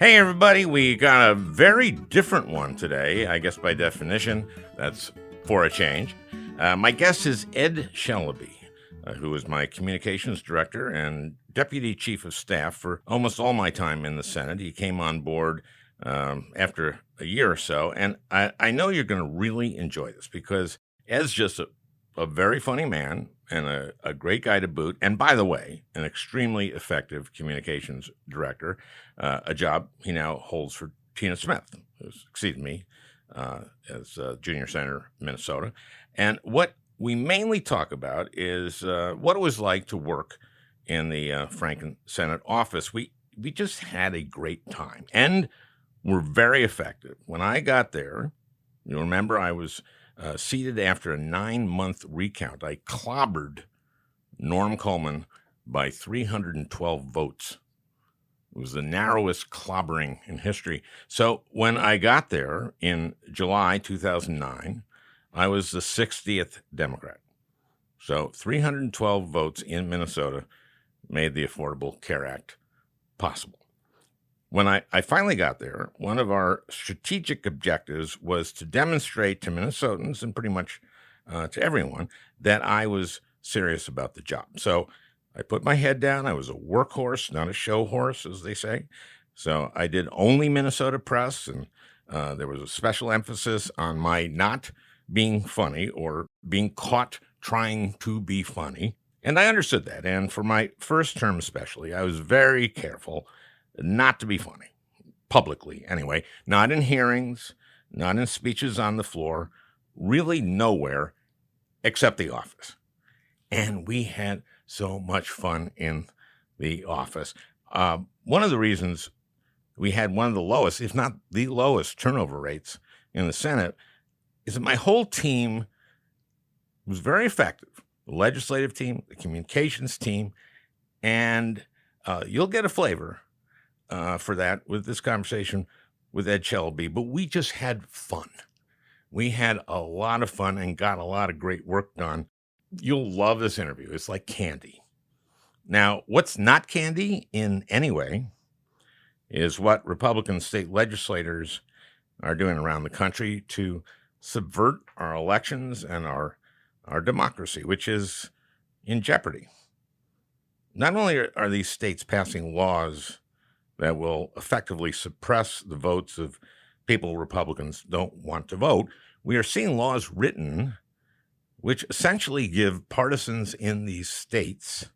Hey, everybody, we got a very different one today. I guess by definition, that's for a change. My guest is Ed Shelby, who is my communications director and deputy chief of staff for almost all my time in the Senate. He came on board after a year or so, and I know you're going to really enjoy this because Ed's just a very funny man and a great guy to boot. And by the way, an extremely effective communications director, a job he now holds for Tina Smith, who succeeded me as junior senator in Minnesota. And what we mainly talk about is what it was like to work in the Franken Senate office. We just had a great time and were very effective. When I got there, you remember I was seated after a 9-month recount. I clobbered Norm Coleman by 312 votes. It was the narrowest clobbering in history. So when I got there in July 2009, I was the 60th Democrat. So 312 votes in Minnesota made the Affordable Care Act possible. When I finally got there, one of our strategic objectives was to demonstrate to Minnesotans and pretty much to everyone that I was serious about the job. So I put my head down. I was a workhorse, not a show horse, as they say. So I did only Minnesota press, and there was a special emphasis on my not being funny or being caught trying to be funny. And I understood that. And for my first term especially, I was very careful not to be funny, publicly anyway, not in hearings, not in speeches on the floor, really nowhere except the office. And we had so much fun in the office. One of the reasons we had one of the lowest, if not the lowest, turnover rates in the Senate is that my whole team was very effective. The legislative team, the communications team, and you'll get a flavor for that with this conversation with Ed Shelby, but we just had fun. We had a lot of fun and got a lot of great work done. You'll love this interview. It's like candy. Now, what's not candy in any way is what Republican state legislators are doing around the country to subvert our elections and our democracy, which is in jeopardy. Not only are these states passing laws that will effectively suppress the votes of people Republicans don't want to vote, we are seeing laws written which essentially give partisans in these states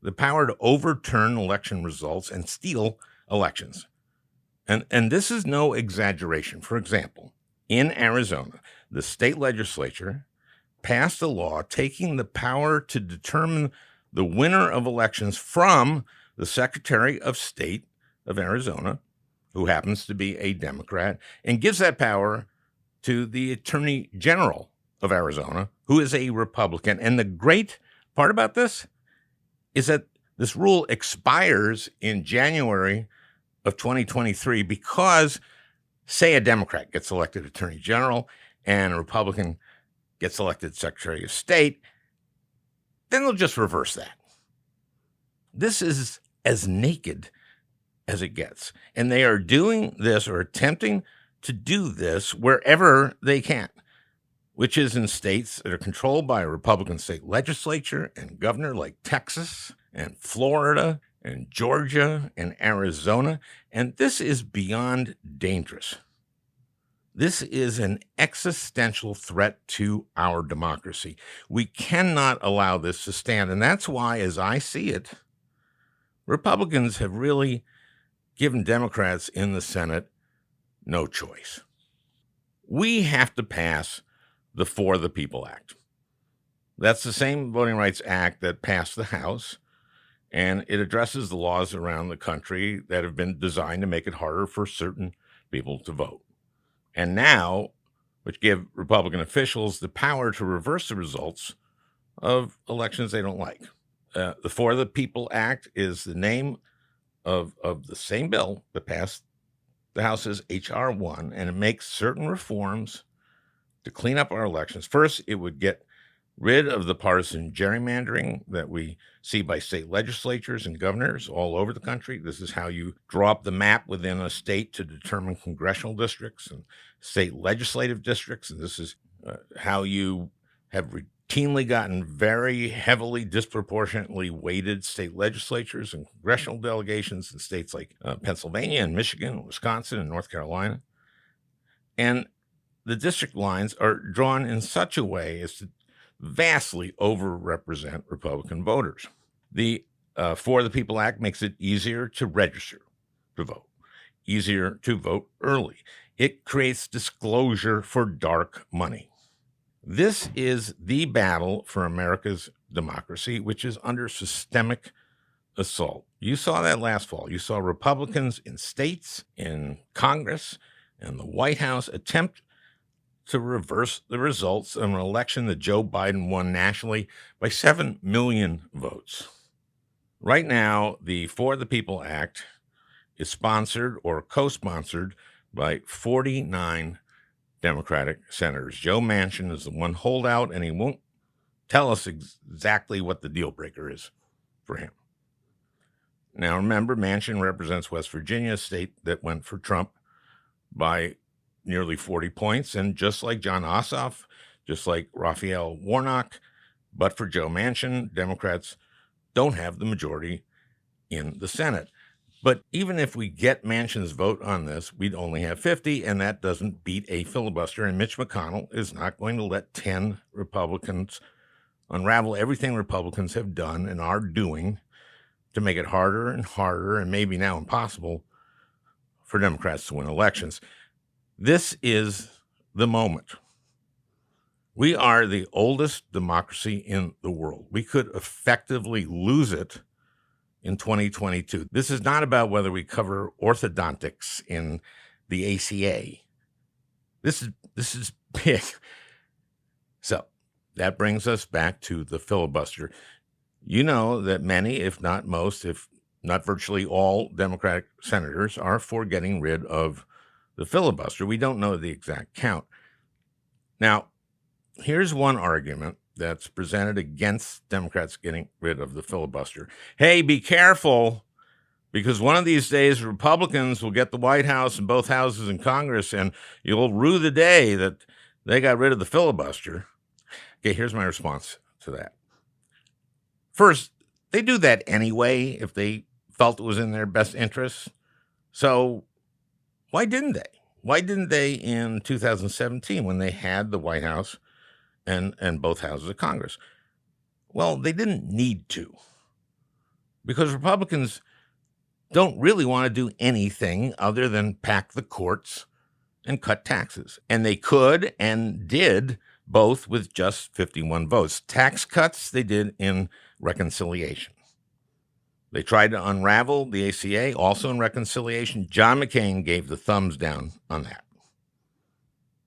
the power to overturn election results and steal elections. And this is no exaggeration. For example, in Arizona, the state legislature passed a law taking the power to determine the winner of elections from the Secretary of State of Arizona, who happens to be a Democrat, and gives that power to the Attorney General of Arizona, who is a Republican. And the great part about this is that this rule expires in January of 2023 because, say, a Democrat gets elected Attorney General and a Republican gets elected Secretary of State, then they'll just reverse that. This is as naked as it gets. And they are doing this or attempting to do this wherever they can, which is in states that are controlled by a Republican state legislature and governor like Texas and Florida and Georgia and Arizona. And this is beyond dangerous. This is an existential threat to our democracy. We cannot allow this to stand. And that's why, as I see it, Republicans have really given Democrats in the Senate no choice. We have to pass the For the People Act. That's the same Voting Rights Act that passed the House, and it addresses the laws around the country that have been designed to make it harder for certain people to vote. And now, which give Republican officials the power to reverse the results of elections they don't like. The For the People Act is the name of the same bill that passed the House's H.R. 1, and it makes certain reforms to clean up our elections. First, it would get rid of the partisan gerrymandering that we see by state legislatures and governors all over the country. This is how you draw up the map within a state to determine congressional districts and state legislative districts. And this is how you have routinely gotten very heavily, disproportionately weighted state legislatures and congressional delegations in states like Pennsylvania and Michigan, and Wisconsin and North Carolina. And the district lines are drawn in such a way as to vastly overrepresent Republican voters. The For the People Act makes it easier to register to vote, easier to vote early. It creates disclosure for dark money. This is the battle for America's democracy, which is under systemic assault. You saw that last fall. You saw Republicans in states, in Congress, and the White House attempt to reverse the results of an election that Joe Biden won nationally by 7 million votes. Right now, the For the People Act is sponsored or co-sponsored by 49 Democratic senators. Joe Manchin is the one holdout, and he won't tell us exactly what the deal breaker is for him. Now, remember, Manchin represents West Virginia, a state that went for Trump by nearly 40 points. And just like John Ossoff, just like Raphael Warnock, but for Joe Manchin, Democrats don't have the majority in the Senate. But even if we get Manchin's vote on this, we'd only have 50, and that doesn't beat a filibuster. And Mitch McConnell is not going to let 10 Republicans unravel everything Republicans have done and are doing to make it harder and harder, and maybe now impossible, for Democrats to win elections. This is the moment. We are the oldest democracy in the world. We could effectively lose it in 2022. This is not about whether we cover orthodontics in the ACA. This is big. So that brings us back to the filibuster. You know that many, if not most, if not virtually all Democratic senators are for getting rid of the filibuster. We don't know the exact count. Now, here's one argument that's presented against Democrats getting rid of the filibuster. Hey, be careful, because one of these days Republicans will get the White House and both houses in Congress, and you'll rue the day that they got rid of the filibuster. Okay, here's my response to that. First, they do that anyway if they felt it was in their best interest. So why didn't they? Why didn't they in 2017 when they had the White House and both houses of Congress? Well, they didn't need to, because Republicans don't really want to do anything other than pack the courts and cut taxes. And they could and did both with just 51 votes. Tax cuts they did in reconciliation. They tried to unravel the ACA, also in reconciliation. John McCain gave the thumbs down on that.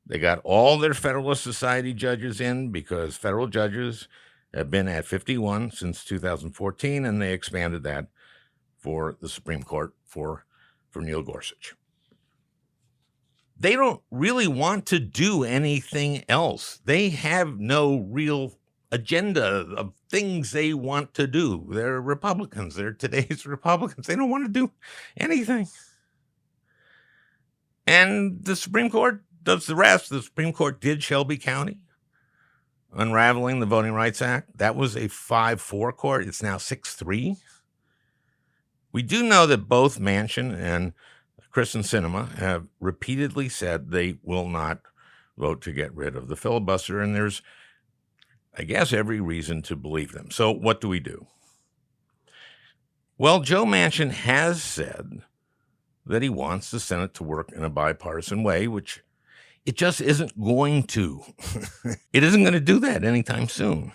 They got all their Federalist Society judges in because federal judges have been at 51 since 2014, and they expanded that for the Supreme Court for Neil Gorsuch. They don't really want to do anything else. They have no real agenda of things they want to do. They're Republicans. They're today's Republicans. They don't want to do anything. And the Supreme Court does the rest. The Supreme Court did Shelby County, unraveling the Voting Rights Act. That was a 5-4 court. It's now 6-3. We do know that both Manchin and Kristen Sinema have repeatedly said they will not vote to get rid of the filibuster, and there's, I guess, every reason to believe them. So what do we do? Well, Joe Manchin has said that he wants the Senate to work in a bipartisan way, which it just isn't going to. It isn't going to do that anytime soon.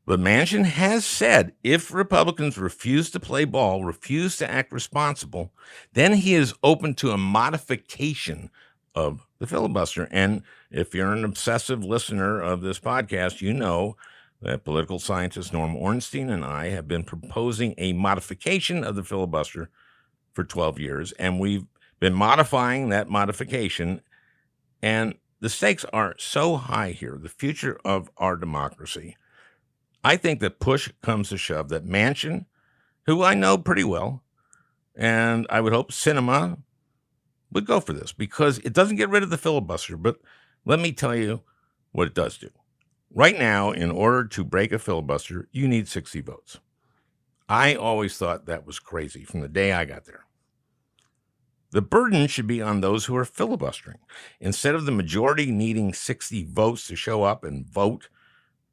But Manchin has said if Republicans refuse to play ball, refuse to act responsible, then he is open to a modification of the filibuster. And if you're an obsessive listener of this podcast, you know that political scientist Norm Ornstein and I have been proposing a modification of the filibuster for 12 years, and we've been modifying that modification, and the stakes are so high here, the future of our democracy. I think that push comes to shove, that Manchin, who I know pretty well, and I would hope Sinema would go for this, because it doesn't get rid of the filibuster. But let me tell you what it does do. Right now, in order to break a filibuster, you need 60 votes. I always thought that was crazy from the day I got there. The burden should be on those who are filibustering. Instead of the majority needing 60 votes to show up and vote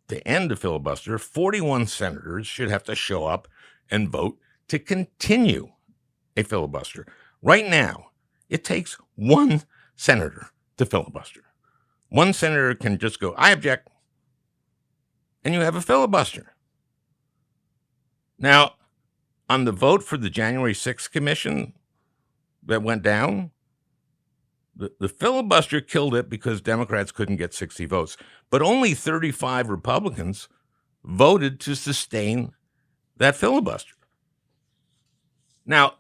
to end the filibuster, 41 senators should have to show up and vote to continue a filibuster. Right now, it takes one senator to filibuster. One senator can just go, I object, and you have a filibuster. Now, on the vote for the January 6th commission that went down, the filibuster killed it because Democrats couldn't get 60 votes. But only 35 Republicans voted to sustain that filibuster. Now,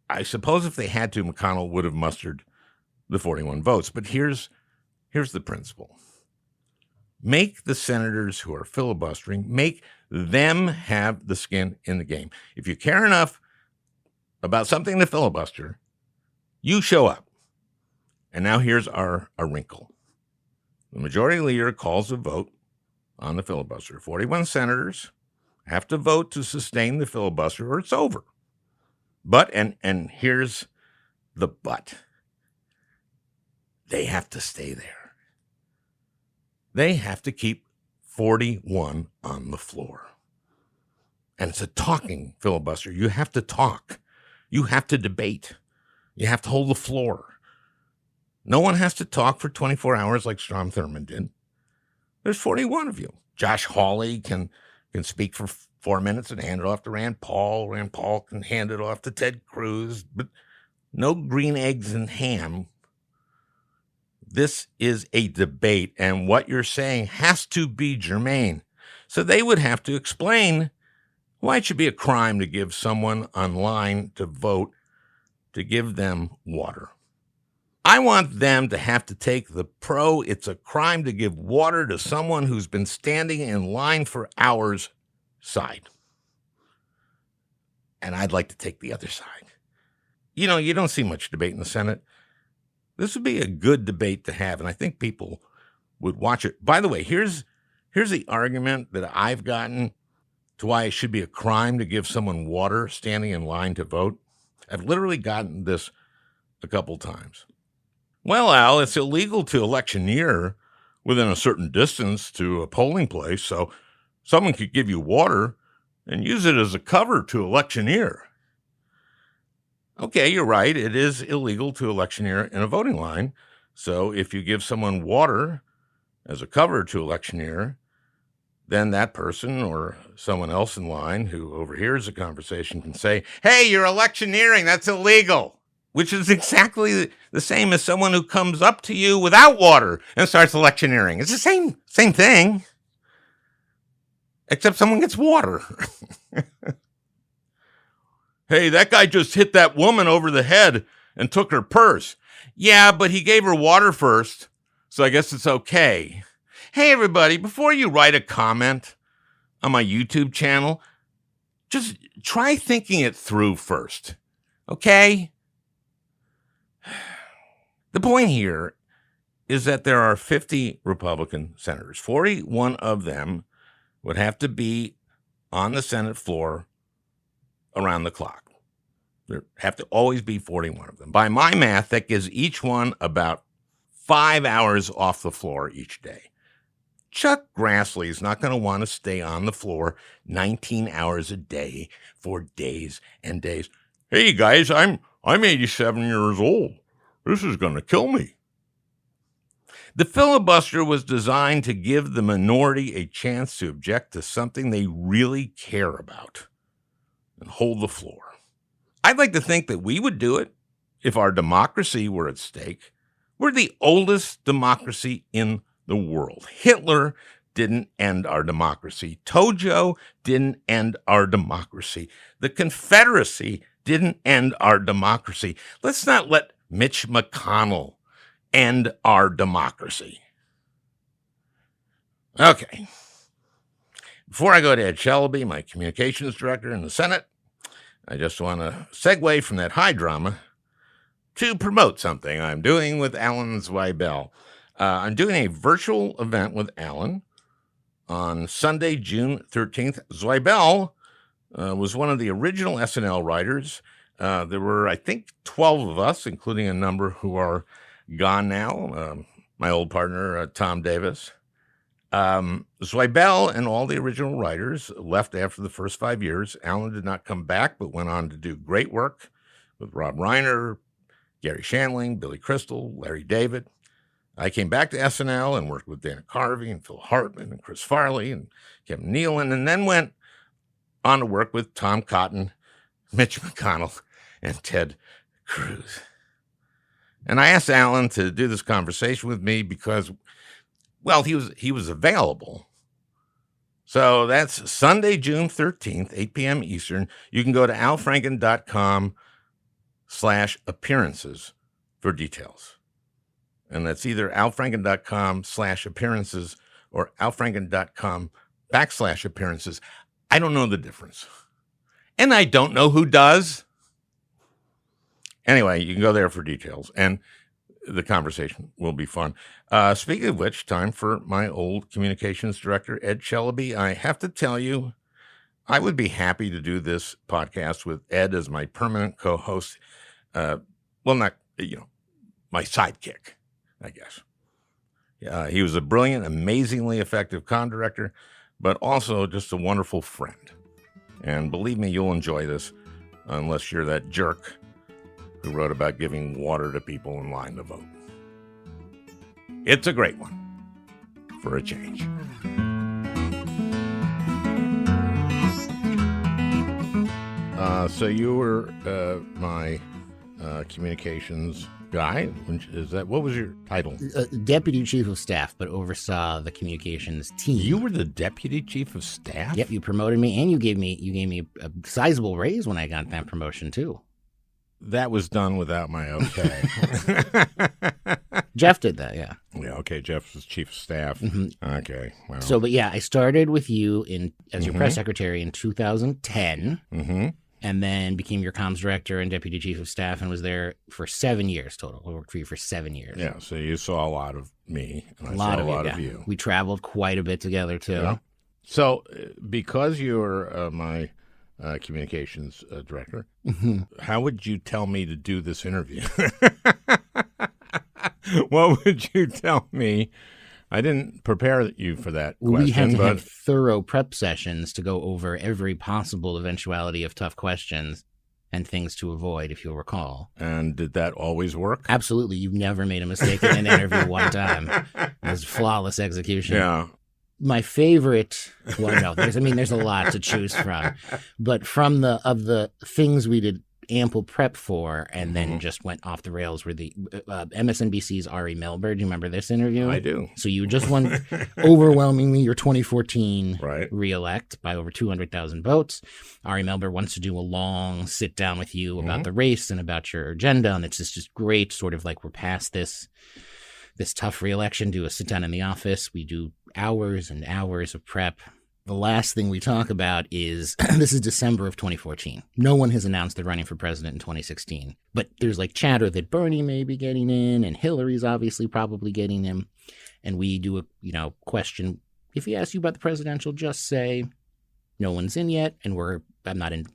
I suppose if they had to, McConnell would have mustered the 41 votes. But here's the principle. Make the senators who are filibustering, make them have the skin in the game. If you care enough about something to filibuster, you show up. And now here's our wrinkle. The majority leader calls a vote on the filibuster. 41 senators have to vote to sustain the filibuster or it's over. But, and here's the but, they have to stay there. They have to keep 41 on the floor. And it's a talking filibuster. You have to talk. You have to debate. You have to hold the floor. No one has to talk for 24 hours like Strom Thurmond did. There's 41 of you. Josh Hawley can speak for 4 minutes and hand it off to Rand Paul. Rand Paul can hand it off to Ted Cruz. But no green eggs and ham. This is a debate, and what you're saying has to be germane. So they would have to explain why it should be a crime to give someone online to vote to give them water. I want them to have to take the it's a crime to give water to someone who's been standing in line for hours side. And I'd like to take the other side. You know, you don't see much debate in the Senate. This would be a good debate to have, and I think people would watch it. By the way, here's the argument that I've gotten to why it should be a crime to give someone water standing in line to vote. I've literally gotten this a couple times. Well, Al, it's illegal to electioneer within a certain distance to a polling place, so someone could give you water and use it as a cover to electioneer. Okay, you're right. It is illegal to electioneer in a voting line. So if you give someone water as a cover to electioneer, then that person or someone else in line who overhears the conversation can say, hey, you're electioneering. That's illegal. Which is exactly the same as someone who comes up to you without water and starts electioneering. It's the same thing, except someone gets water. Hey, that guy just hit that woman over the head and took her purse. Yeah, but he gave her water first, so I guess it's okay. Hey, everybody, before you write a comment on my YouTube channel, just try thinking it through first, okay? The point here is that there are 50 Republican senators. 41 of them would have to be on the Senate floor around the clock. There have to always be 41 of them. By my math, that gives each one about 5 hours off the floor each day. Chuck Grassley is not going to want to stay on the floor 19 hours a day for days and days. Hey, guys, I'm 87 years old. This is going to kill me. The filibuster was designed to give the minority a chance to object to something they really care about and hold the floor. I'd like to think that we would do it if our democracy were at stake. We're the oldest democracy in the world. Hitler didn't end our democracy. Tojo didn't end our democracy. The Confederacy didn't end our democracy. Let's not let Mitch McConnell end our democracy. Okay. Before I go to Ed Shelby, my communications director in the Senate, I just want to segue from that high drama to promote something I'm doing with Alan Zweibel. I'm doing a virtual event with Alan on Sunday, June 13th. Zweibel was one of the original SNL writers. There were, I think, 12 of us, including a number who are gone now. My old partner, Tom Davis. Zweibel and all the original writers left after the first 5 years. Alan did not come back, but went on to do great work with Rob Reiner, Gary Shandling, Billy Crystal, Larry David. I came back to SNL and worked with Dana Carvey and Phil Hartman and Chris Farley and Kevin Nealon, and then went on to work with Tom Cotton, Mitch McConnell, and Ted Cruz. And I asked Alan to do this conversation with me because, well, he was available. So that's Sunday, June 13th, 8 p.m. Eastern. You can go to alfranken.com/appearances for details. And that's either alfranken.com/appearances or alfranken.com/appearances. I don't know the difference. And I don't know who does. Anyway, you can go there for details. And the conversation will be fun. Speaking of which, time for my old communications director, Ed Shelby. I have to tell you, I would be happy to do this podcast with Ed as my permanent co-host. Well, not, my sidekick, I guess. He was a brilliant, amazingly effective con director, but also just a wonderful friend. And believe me, you'll enjoy this, unless you're that jerk who wrote about giving water to people in line to vote. It's a great one, for a change. So you were my communications guy. What was your title? Deputy Chief of Staff, but oversaw the communications team. You were the Deputy Chief of Staff? Yep, you promoted me, and you gave me a sizable raise when I got that promotion too. That was done without my okay. Jeff did that, yeah. Yeah, okay. Jeff was Chief of Staff. Mm-hmm. Okay. Well. So, but yeah, I started with you as your press secretary in 2010, and then became your comms director and deputy chief of staff, and was there for 7 years total. I worked for you for 7 years. Yeah, so you saw a lot of me, and I saw a lot of you. We traveled quite a bit together too. Yeah. So, because you're my communications director, how would you tell me to do this interview? What would you tell me? I didn't prepare you for that question. We had to have thorough prep sessions to go over every possible eventuality of tough questions and things to avoid, if you'll recall. And did that always work? Absolutely. You've never made a mistake in an interview one time. It was flawless execution. Yeah. My favorite, there's a lot to choose from, but of the things we did ample prep for and then just went off the rails were the MSNBC's Ari Melber. Do you remember this interview? I do. So you just won overwhelmingly your 2014 right. Re-elect by over 200,000 votes. Ari Melber wants to do a long sit down with you about the race and about your agenda, and it's just great, sort of like we're past this tough re-election, do a sit down in the office. We do hours and hours of prep. The last thing we talk about is, this is December of 2014. No one has announced they're running for president in 2016. But there's like chatter that Bernie may be getting in, and Hillary's obviously probably getting in. And we do a, question. If he asks you about the presidential, just say, no one's in yet, and I'm not in,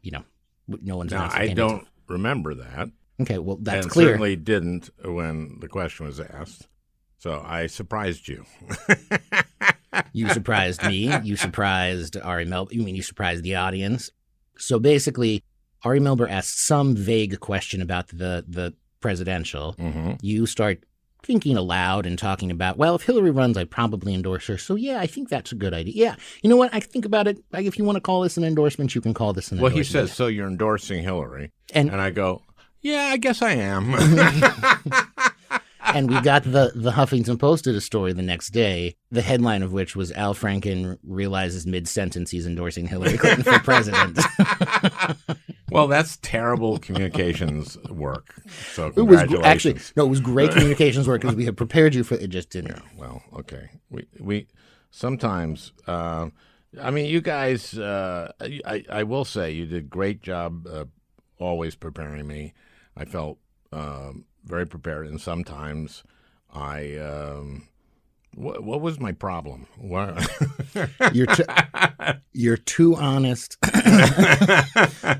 no one's announced. I don't remember that. Okay, well, that's and clear. Certainly didn't when the question was asked. So I surprised you. You surprised me. You surprised Ari Melber. You surprised the audience. So basically, Ari Melber asked some vague question about the presidential. You start thinking aloud and talking about, well, if Hillary runs, I'd probably endorse her. So yeah, I think that's a good idea. Yeah. You know what? I think about it. Like, if you want to call this an endorsement, you can call this an endorsement. Well, he says, so you're endorsing Hillary. And I go, yeah, I guess I am. And we got the Huffington Post did a story the next day, the headline of which was Al Franken realizes mid-sentence he's endorsing Hillary Clinton for president. Well, that's terrible communications work. So It was congratulations. it was great communications work because we had prepared you for it. Just didn't. Yeah, well, okay. We sometimes. I mean, you guys. I will say you did a great job. Always preparing me. I felt very prepared, and sometimes I. What was my problem? You're too honest.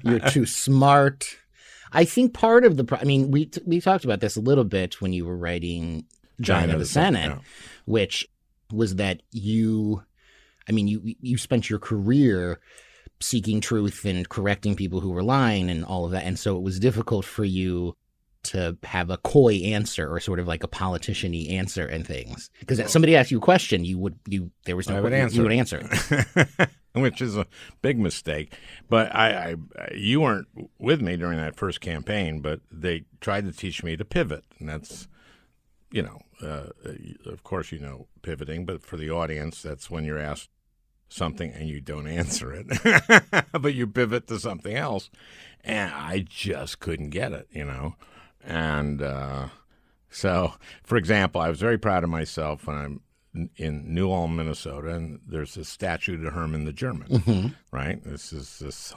You're too smart. I think part of the I mean, we talked about this a little bit when you were writing Giant of the Senate, which was that you spent your career seeking truth and correcting people who were lying and all of that, and so it was difficult for you to have a coy answer or sort of like a politician-y answer and things. Because if somebody asked you a question, you would answer it. Which is a big mistake. But you weren't with me during that first campaign, but they tried to teach me to pivot. And that's, of course, pivoting, but for the audience, that's when you're asked something and you don't answer it, but you pivot to something else. And I just couldn't get it, And so, for example, I was very proud of myself when I'm in New Ulm, Minnesota, and there's a statue to Herman the German, right? This is this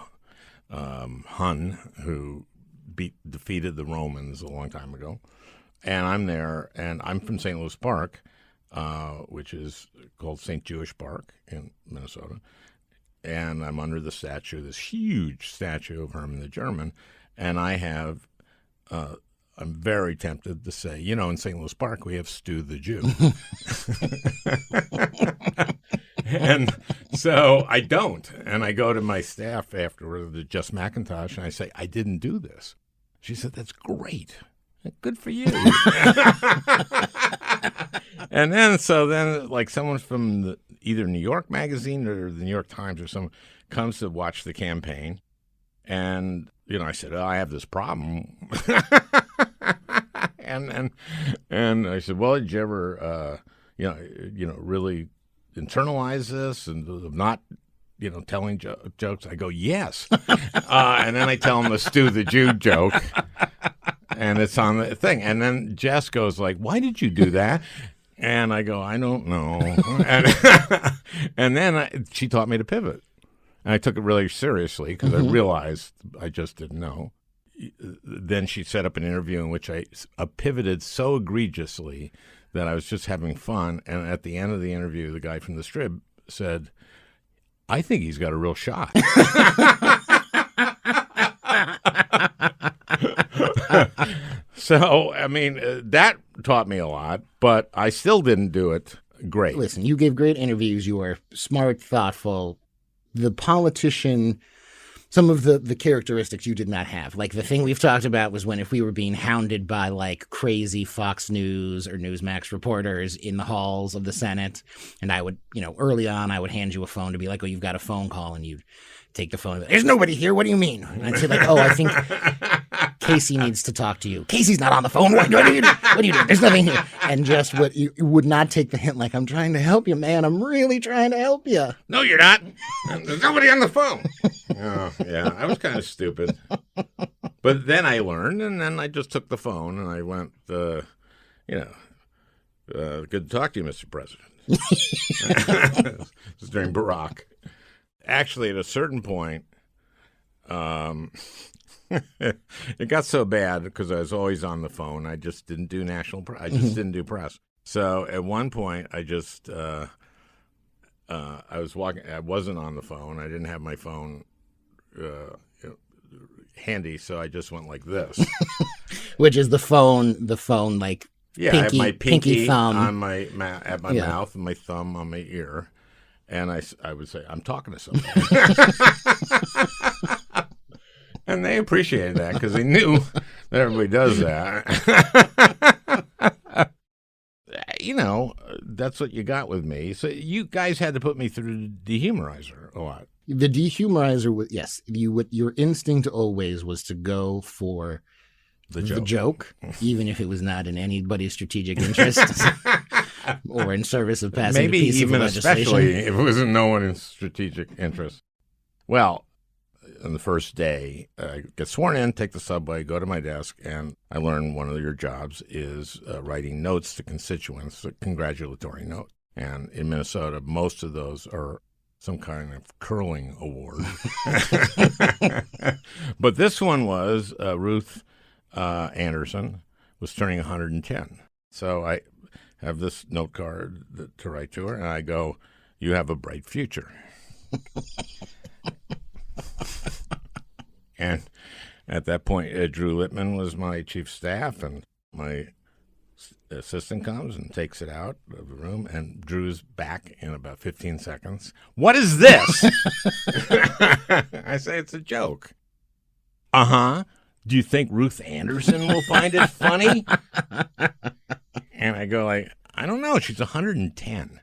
Hun who defeated the Romans a long time ago. And I'm there, and I'm from St. Louis Park, which is called St. Jewish Park in Minnesota. And I'm under the statue, this huge statue of Herman the German, and I have... I'm very tempted to say, in St. Louis Park, we have Stu the Jew. And so I don't. And I go to my staff afterward, Just McIntosh, and I say, I didn't do this. She said, that's great. Good for you. And then like someone from either New York Magazine or the New York Times or someone comes to watch the campaign. And, I said, I have this problem. And I said, well, did you ever, really internalize this and not, telling jokes? I go, yes. And then I tell them the Stu the Jew joke, and it's on the thing. And then Jess goes like, why did you do that? And I go, I don't know. And then she taught me to pivot. And I took it really seriously because I realized I just didn't know. Then she set up an interview in which I pivoted so egregiously that I was just having fun. And at the end of the interview, the guy from the Strib said, I think he's got a real shot. So, I mean, that taught me a lot, but I still didn't do it great. Listen, you gave great interviews. You were smart, thoughtful. The politician, some of the characteristics you did not have. Like the thing we've talked about was if we were being hounded by like crazy Fox News or Newsmax reporters in the halls of the Senate. And I would, early on, I would hand you a phone to be like, oh, you've got a phone call. And you'd take the phone. There's nobody here. What do you mean? And I'd say like, oh, I think Casey needs to talk to you. Casey's not on the phone. What are you doing? What are you doing? There's nothing here. And just what you would not take the hint. Like, I'm trying to help you, man. I'm really trying to help you. No, you're not. There's nobody on the phone. Oh, yeah. I was kind of stupid. But then I learned, and then I just took the phone and I went, good to talk to you, Mr. President. This was during Barack. Actually, at a certain point, it got so bad because I was always on the phone. I just didn't do I just didn't do press. So at one point, I just I was walking. I wasn't on the phone. I didn't have my phone handy, so I just went like this, which is the phone like I have my pinky thumb on my mouth and my thumb on my ear. And I would say, I'm talking to somebody. And they appreciated that because they knew that everybody does that. That's what you got with me. So you guys had to put me through the dehumorizer a lot. The dehumorizer was, yes, your instinct always was to go for the joke, even if it was not in anybody's strategic interest. Or in service of passing maybe a piece even of legislation. Especially if it was in no one's strategic interest. Well, on the first day, I get sworn in, take the subway, go to my desk, and I learn one of your jobs is writing notes to constituents, a congratulatory note. And in Minnesota, most of those are some kind of curling award. But this one was Ruth Anderson was turning 110. So I have this note card to write to her, and I go, "You have a bright future." And at that point, Drew Littman was my chief staff, and my assistant comes and takes it out of the room, and Drew's back in about 15 seconds. "What is this?" I say, "It's a joke." "Uh-huh. Do you think Ruth Anderson will find it funny?" And I go like, "I don't know. She's 110.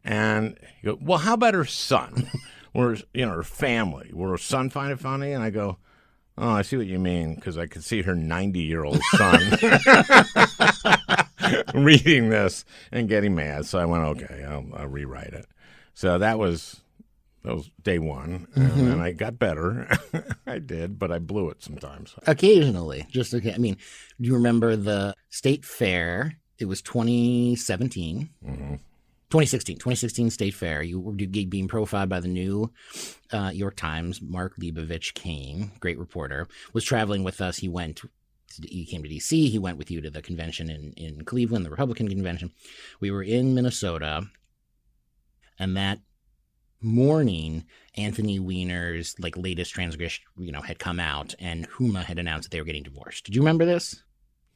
And you go, "Well, how about her son? Or, her family? Will her son find it funny?" And I go, "Oh, I see what you mean, because I could see her 90-year-old son reading this and getting mad." So I went, "Okay, I'll rewrite it." So that was day one, and I got better. I did, but I blew it sometimes. Occasionally, just okay. I mean, do you remember the state fair? It was 2017. 2016 State Fair. You were being profiled by the New York Times. Mark Leibovich came, great reporter, was traveling with us. He came to D.C. He went with you to the convention in Cleveland, the Republican convention. We were in Minnesota, and that morning, Anthony Weiner's latest transcript, had come out, and Huma had announced that they were getting divorced. Did you remember this?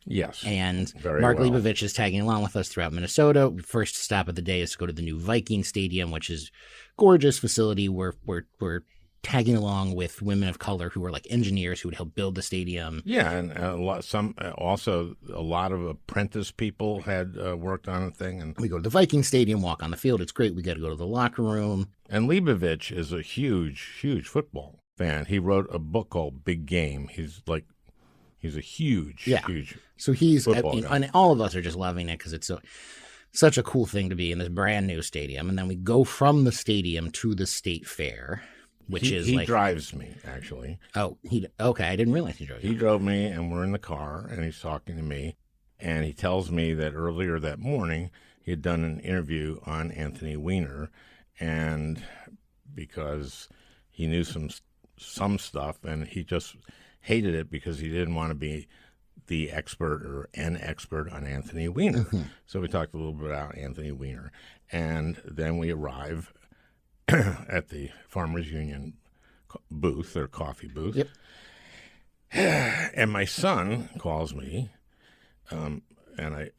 Yes. And very Mark well. Leibovich is tagging along with us throughout Minnesota. First stop of the day is to go to the new Viking Stadium, which is a gorgeous facility where we're tagging along with women of color who are engineers who would help build the stadium. Yeah, and a lot of apprentice people had worked on the thing. And we go to the Viking Stadium, walk on the field. It's great. We got to go to the locker room. And Leibovich is a huge, huge football fan. He wrote a book called Big Game. He's a huge, huge. So he's, football guy. And all of us are just loving it because it's such a cool thing to be in this brand new stadium. And then we go from the stadium to the state fair, which he drives me, actually. Oh, okay. I didn't realize he drove you. He drove me, and we're in the car, and he's talking to me, and he tells me that earlier that morning he had done an interview on Anthony Weiner, and because he knew some stuff, and he just hated it because he didn't want to be the expert or an expert on Anthony Weiner. So we talked a little bit about Anthony Weiner, and then we arrive at the Farmers Union booth, or coffee booth. Yep. And my son calls me, and I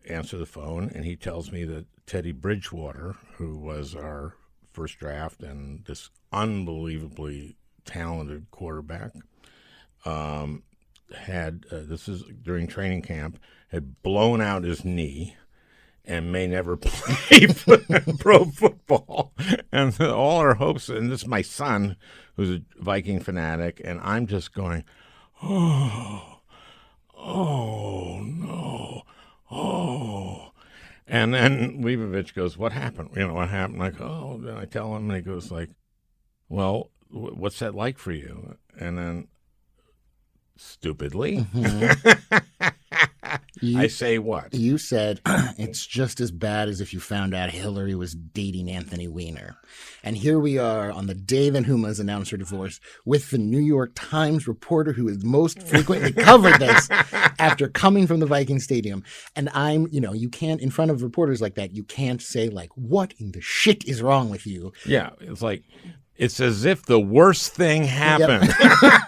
answer the phone, and he tells me that Teddy Bridgewater, who was our first draft and this unbelievably talented quarterback, this is during training camp, had blown out his knee and may never play pro football. And all our hopes, and this is my son, who's a Viking fanatic, and I'm just going, oh no, oh. And then Leibovich goes, "What happened? What happened?" Like, "Oh," then I tell him, and he goes like, "Well, what's that like for you?" And then, stupidly, I say what? You said, "It's just as bad as if you found out Hillary was dating Anthony Weiner." And here we are on the day that Huma's announced her divorce with the New York Times reporter who has most frequently covered this after coming from the Viking Stadium. And you can't, in front of reporters like that, you can't say "What in the shit is wrong with you?" Yeah, it's as if the worst thing happened. Yep.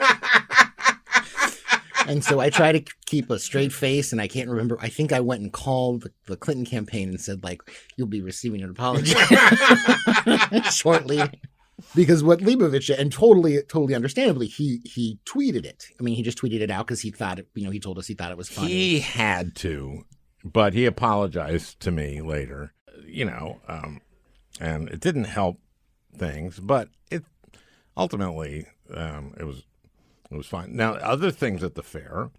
And so I try to keep a straight face, and I can't remember. I think I went and called the Clinton campaign and said, "You'll be receiving an apology shortly." Because what Leibovich, and totally understandably, he tweeted it. I mean, he just tweeted it out because he thought he told us he thought it was funny. He had to, but he apologized to me later, and it didn't help things, but it ultimately, it was fine. Now, other things at the fair.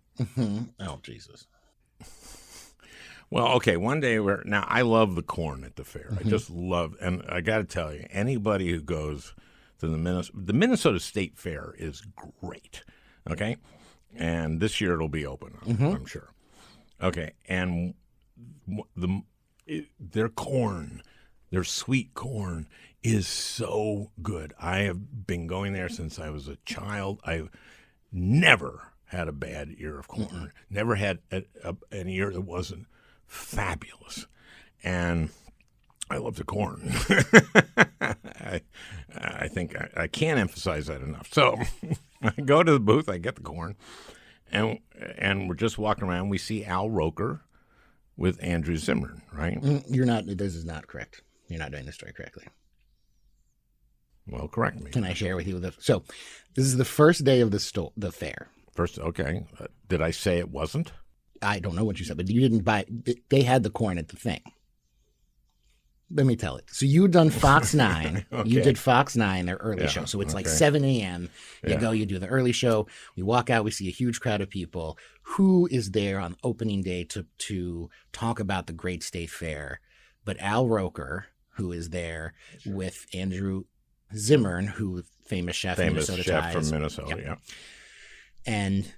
Oh, Jesus. Well, okay, one day I love the corn at the fair. I just love, and I got to tell you, anybody who goes to the Minnesota State Fair is great. Okay, and this year it'll be open. I'm sure. Okay, and their corn, their sweet corn, is so good. I have been going there since I was a child. I've never had a bad ear of corn. Never had an ear that wasn't fabulous. And I love the corn. I think I can't emphasize that enough. So I go to the booth, I get the corn, and we're just walking around. We see Al Roker with Andrew Zimmern, right? You're not. This is not correct. You're not doing the story correctly. Well, correct me. Can I share with you? So this is the first day of the fair. First, okay. Did I say it wasn't? I don't know what you said, but you didn't buy. They had the corn at the thing. Let me tell it. So you'd done Fox 9. Okay. You did Fox 9, their early show. So it's like 7 a.m. You go, you do the early show. We walk out. We see a huge crowd of people. Who is there on opening day to talk about the Great State Fair? But Al Roker, who is there with Andrew Zimmern, who famous chef from Minnesota, yeah. And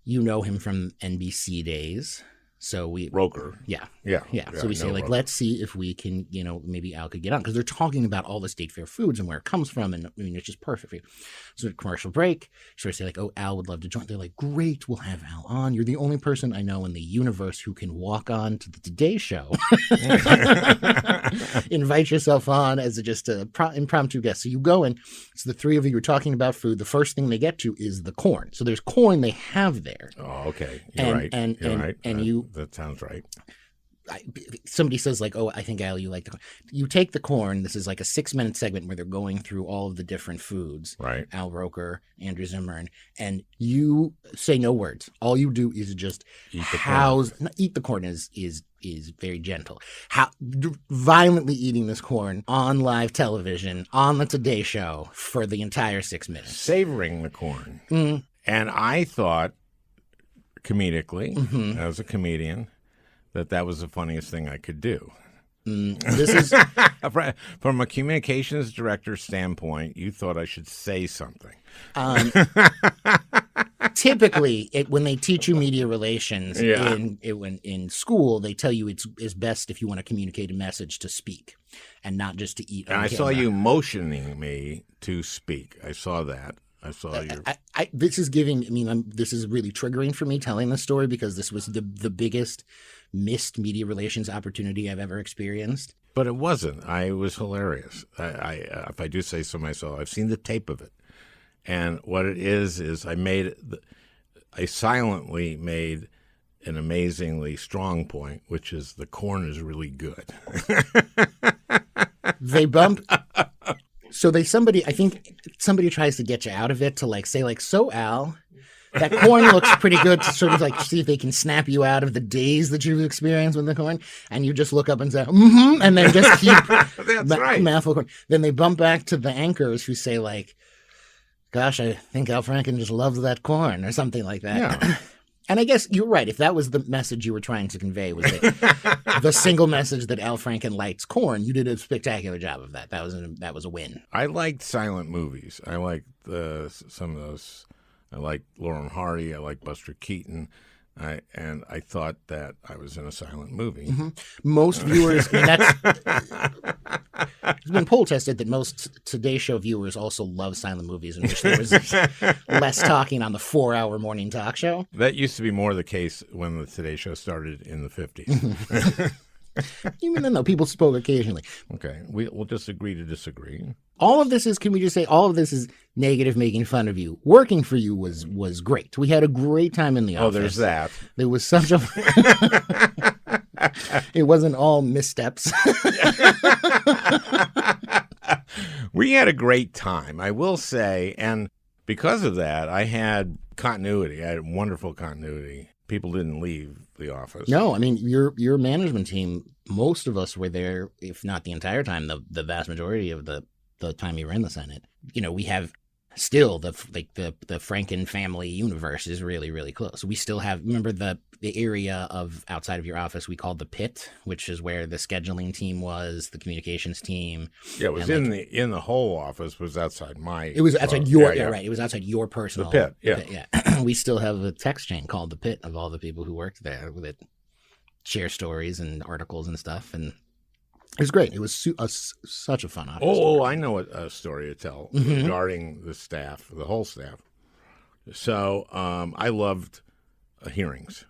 you know him from NBC days. So Roker. Yeah. So we say, Roker. let's see if we can, maybe Al could get on, because they're talking about all the state fair foods and where it comes from, and it's just perfect for you. So at commercial break, so I say like, oh, Al would love to join. They're like, great, we'll have Al on. You're the only person I know in the universe who can walk on to the Today Show. Invite yourself on as just an impromptu guest. So you go in. So the three of you are talking about food. The first thing they get to is the corn. So there's corn they have there. Oh, okay. You're right. And that sounds right. Somebody says like, oh, I think, Al, you like the corn. You take the corn. This is like a 6-minute segment where they're going through all of the different foods. Right. Al Roker, Andrew Zimmern, and you say no words. All you do is just eat the corn is very gentle. Violently eating this corn on live television on the Today Show for the entire 6 minutes. Savoring the corn. Mm. And I thought, comedically, as a comedian, that was the funniest thing I could do. This is from a communications director standpoint. You thought I should say something. Typically, when they teach you media relations in school, they tell you it's best if you want to communicate a message to speak and not just to eat. And I saw you motioning me to speak. I saw that. I saw you. This is giving. This is really triggering for me telling this story, because this was the biggest missed media relations opportunity I've ever experienced. But it wasn't. I was hilarious. If I do say so myself, I've seen the tape of it, and what it is I silently made an amazingly strong point, which is the corn is really good. They bumped. So I think somebody tries to get you out of it to say so, Al, that corn looks pretty good, to sort of see if they can snap you out of the daze that you've experienced with the corn. And you just look up and say, and then just keep mouthful of corn. Then they bump back to the anchors who say gosh, I think Al Franken just loves that corn, or something like that. Yeah. And I guess you're right. If that was the message you were trying to convey, was that the single message that Al Franken likes corn, you did a spectacular job of that. That was a win. I liked silent movies. I liked some of those. I liked Laurel and Hardy. I liked Buster Keaton. And I thought that I was in a silent movie. Mm-hmm. Most viewers, it's been poll tested that most Today Show viewers also love silent movies, in which there was less talking on the 4-hour morning talk show. That used to be more the case when the Today Show started in the 50s. Even though people spoke occasionally. Okay, we'll just agree to disagree. All of this is, can we just say, all of this is negative, making fun of you. Working for you was great. We had a great time in the office. Oh, there's that. There was such a... It wasn't all missteps. We had a great time, I will say. And because of that, I had continuity. I had wonderful continuity. People didn't leave the office. No, your management team, most of us were there, if not the entire time, the vast majority of the time you were in the Senate. We have still the Franken family universe is really, really close. We still have, remember the area of outside of your office we called the pit, which is where the scheduling team was, the communications team. Yeah, it was in the whole office, was outside my. It was outside your, right. It was outside your personal. The pit, yeah. Yeah. We still have a text chain called the pit of all the people who worked there that share stories and articles and stuff. And it was great. It was such a fun office. Oh, I know a story to tell regarding the staff, the whole staff. So I loved hearings.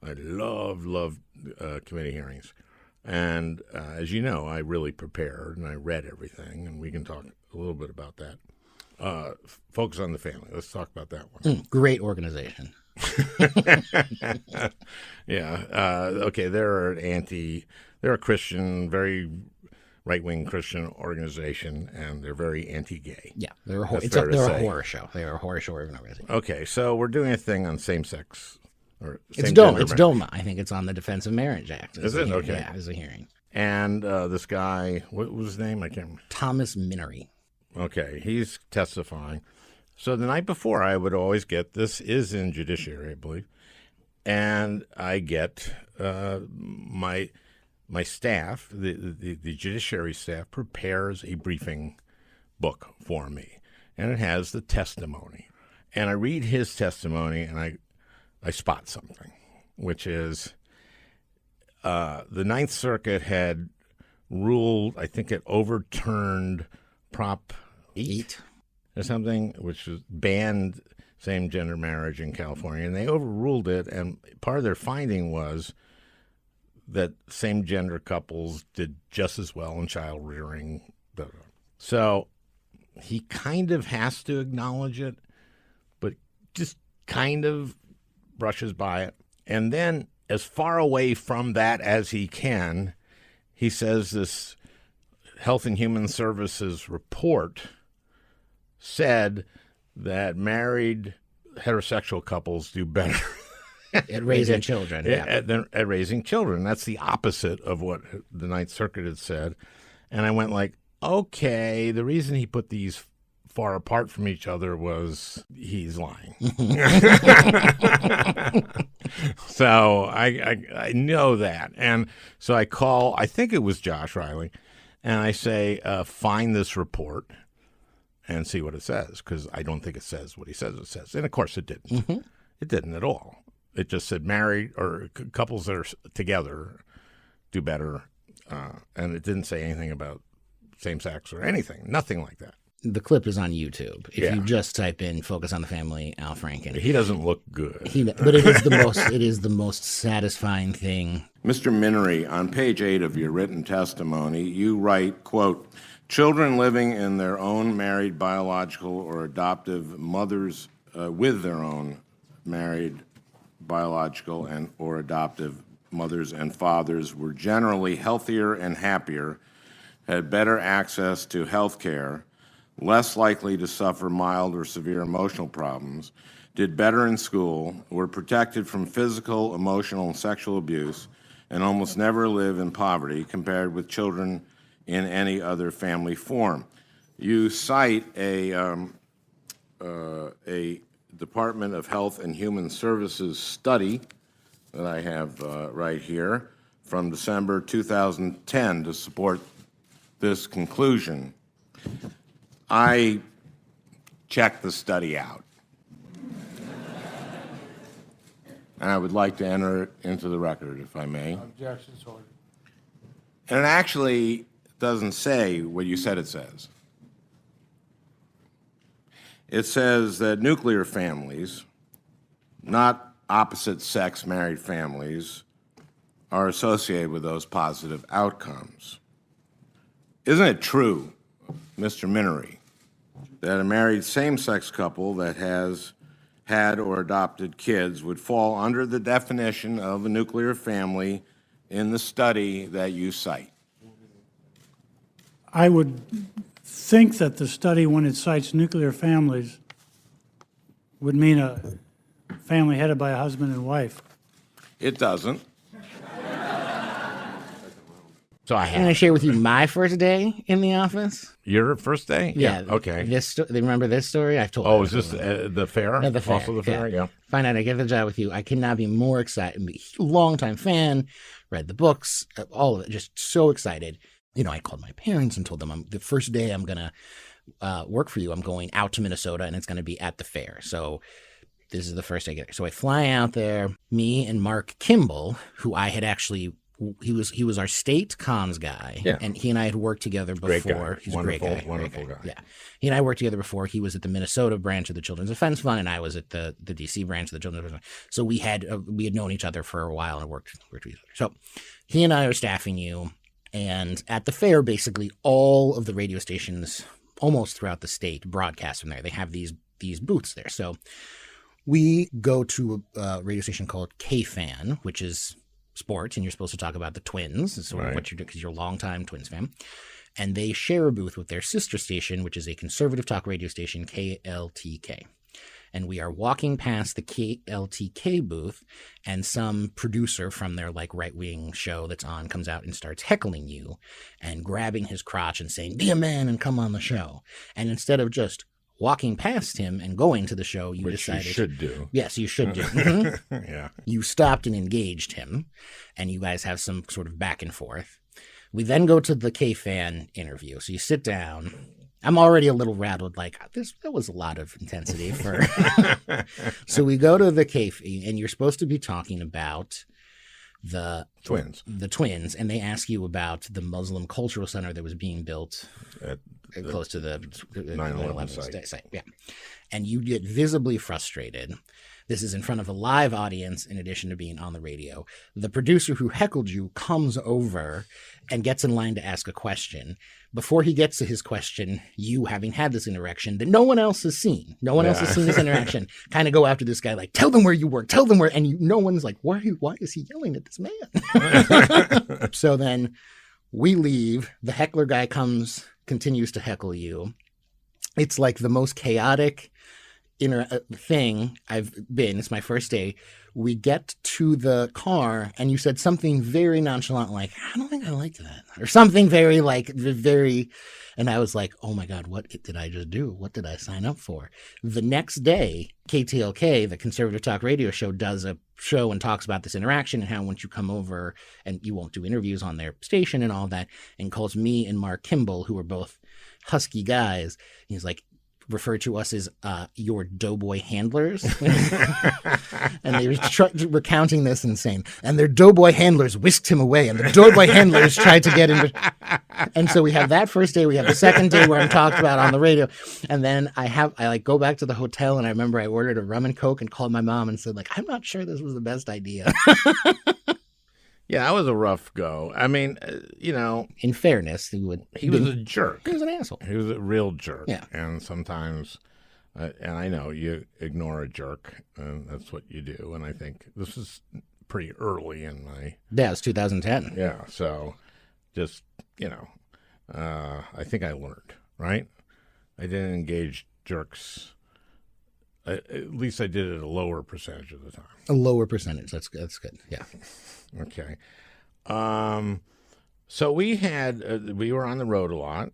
I loved committee hearings. And as you know, I really prepared and I read everything, and we can talk a little bit about that. Focus on the family. Let's talk about that one. Great organization. Yeah. Okay, they're a Christian, very right-wing Christian organization, and they're very anti-gay. Yeah, they're a horror show. They're a horror show organization. Okay, so we're doing a thing on same-sex. It's DOMA. I think it's on the Defense of Marriage Act. Is it? Okay. Yeah, there's a hearing. And this guy, what was his name? I can't remember. Thomas Minnery. Okay, he's testifying. So the night before, I would always get, this is in judiciary, I believe, and I get my staff, the judiciary staff, prepares a briefing book for me, and it has the testimony. And I read his testimony, and I spot something, which is the Ninth Circuit had ruled, I think it overturned Prop 8 or something, which was banned same-gender marriage in California, and they overruled it, and part of their finding was that same-gender couples did just as well in child rearing. So he kind of has to acknowledge it, but just kind of brushes by it. And then, as far away from that as he can, he says this Health and Human Services report said that married heterosexual couples do better at raising children. Yeah. At raising children. That's the opposite of what the Ninth Circuit had said. And I went like, okay, the reason he put these far apart from each other was he's lying. So I know that. And so I call, I think it was Josh Riley, and I say, find this report and see what it says, because I don't think it says what he says it says. And, of course, it didn't. Mm-hmm. It didn't at all. It just said married or couples that are together do better, and it didn't say anything about same-sex or anything, nothing like that. The clip is on YouTube. If you just type in "Focus on the Family," Al Franken. He doesn't look good. But it is the most. It is the most satisfying thing. Mr. Minnery, on page 8 of your written testimony, you write, quote, "Children living in their own married biological or adoptive mothers with their own married biological and or adoptive mothers and fathers were generally healthier and happier, had better access to health care, less likely to suffer mild or severe emotional problems, did better in school, were protected from physical, emotional, and sexual abuse, and almost never live in poverty compared with children in any other family form." You cite a Department of Health and Human Services study that I have right here from December 2010 to support this conclusion. I checked the study out, and I would like to enter it into the record, if I may. Objections ordered. And it actually doesn't say what you said it says. It says that nuclear families, not opposite-sex married families, are associated with those positive outcomes. Isn't it true, Mr. Minnery, that a married same-sex couple that has had or adopted kids would fall under the definition of a nuclear family in the study that you cite? I would think that the study, when it cites nuclear families, would mean a family headed by a husband and wife. It doesn't. So I I'm going to have. share with you my first day in the office. Your first day? Okay. Remember this story? I've told. Oh, is this the fair? The fair. Also the fair? Yeah. Find out I get the job with you. I cannot be more excited. I'm a longtime fan, read the books, all of it. Just so excited. I called my parents and told them the first day I'm going to work for you. I'm going out to Minnesota and it's going to be at the fair. So this is the first day I get there. So I fly out there, me and Mark Kimball, who I had actually, he was our state comms guy. Yeah. And he and I had worked together before. Great guy. He's Wonderful, a great guy. wonderful guy. Yeah. He and I worked together before. He was at the Minnesota branch of the Children's Defense Fund, and I was at the DC branch of the Children's Defense Fund. So we had known each other for a while and worked with each other. So he and I are staffing you. And at the fair, basically all of the radio stations almost throughout the state broadcast from there. They have these booths there. So we go to a radio station called KFan, which is sports, and you're supposed to talk about the Twins. It's sort of what you're doing because you're a longtime Twins fan. And they share a booth with their sister station, which is a conservative talk radio station, KLTK. And we are walking past the KLTK booth, and some producer from their right-wing show that's on comes out and starts heckling you and grabbing his crotch and saying, "Be a man and come on the show." And instead of just walking past him and going to the show, you decided... Which you should do. Yes, you should do. Mhm. Yeah. You stopped and engaged him, and you guys have some sort of back and forth. We then go to the K-Fan interview. So you sit down. I'm already a little rattled, that was a lot of intensity for... So we go to the K-Fan, and you're supposed to be talking about the Twins. The Twins, and they ask you about the Muslim Cultural Center that was being built close to the 9/11 site. Yeah. And you get visibly frustrated. This is in front of a live audience in addition to being on the radio. The producer who heckled you comes over and gets in line to ask a question. Before he gets to his question, you, having had this interaction that no one else has seen, else has seen this interaction, kind of go after this guy, tell them where you work, tell them where, and no one's like, why is he yelling at this man? So then we leave. The heckler guy continues to heckle you. It's like the most chaotic thing I've been. It's my first day. We get to the car and you said something very nonchalant, like, "I don't think I liked that," or something very, and I was like, oh my God, what did I just do? What did I sign up for? The next day, KTLK, the conservative talk radio show, does a show and talks about this interaction and how once you come over and you won't do interviews on their station and all that, and calls me and Mark Kimball, who are both husky guys. He's like, refer to us as your doughboy handlers. And they were recounting this and saying, and their doughboy handlers whisked him away, and the doughboy handlers tried to get him. And so we have that first day. We have the second day where I'm talked about on the radio. And then I go back to the hotel, and I remember I ordered a rum and Coke and called my mom and said, I'm not sure this was the best idea. Yeah, that was a rough go. I mean, in fairness, he was a jerk. He was an asshole. He was a real jerk. Yeah. And sometimes, and I know you ignore a jerk, and that's what you do. And I think this is pretty early in my... Yeah, it's 2010. Yeah, so just, I think I learned, right? I didn't engage jerks. At least I did it a lower percentage of the time. A lower percentage. That's good. Yeah. Okay. So we were on the road a lot,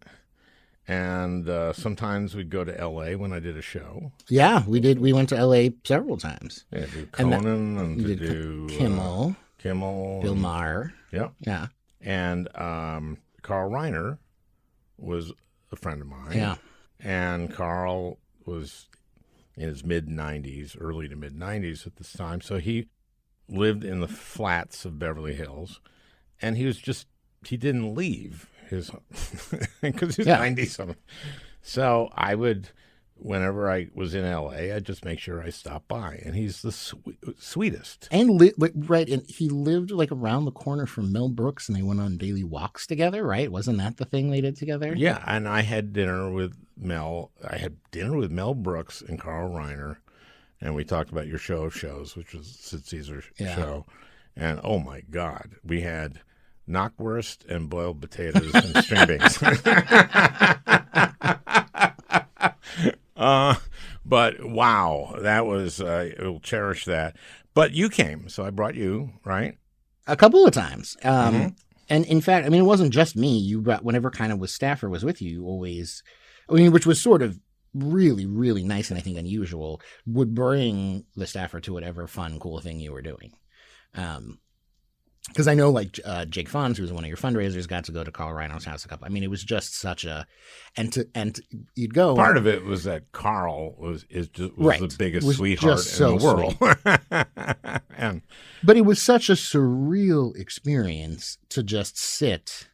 and sometimes we'd go to L.A. when I did a show. Yeah, we did. We went to L.A. several times. Yeah, to do Conan and to do Kimmel, Bill Maher. Yeah. Yeah. And Carl Reiner was a friend of mine. Yeah. And Carl was in his mid-90s, early to mid-90s at this time. So he lived in the flats of Beverly Hills, and he didn't leave his because he's 90-something. So I would, whenever I was in L.A., I'd just make sure I stopped by, and he's the sweetest. And and he lived around the corner from Mel Brooks, and they went on daily walks together, right? Wasn't that the thing they did together? Yeah, and I had dinner with Mel. I had dinner with Mel Brooks and Carl Reiner, and we talked about your show of shows, which was Sid Caesar's show. And oh my God, we had knockwurst and boiled potatoes and string beans. But wow, that was, I'll cherish that. But you came, so I brought you, right? A couple of times. And in fact, I mean, it wasn't just me. You brought, whenever kind of was staffer was with you, you always, I mean, which was sort of really, really nice and I think unusual, would bring the staffer to whatever fun, cool thing you were doing. Because I know, like, Jake Fonz, who was one of your fundraisers, got to go to Carl Reino's house a couple. I mean, it was just such a, and you'd go. Part of it was that Carl was Right. the biggest Was sweetheart just in so the world. And But it was such a surreal experience to just sit.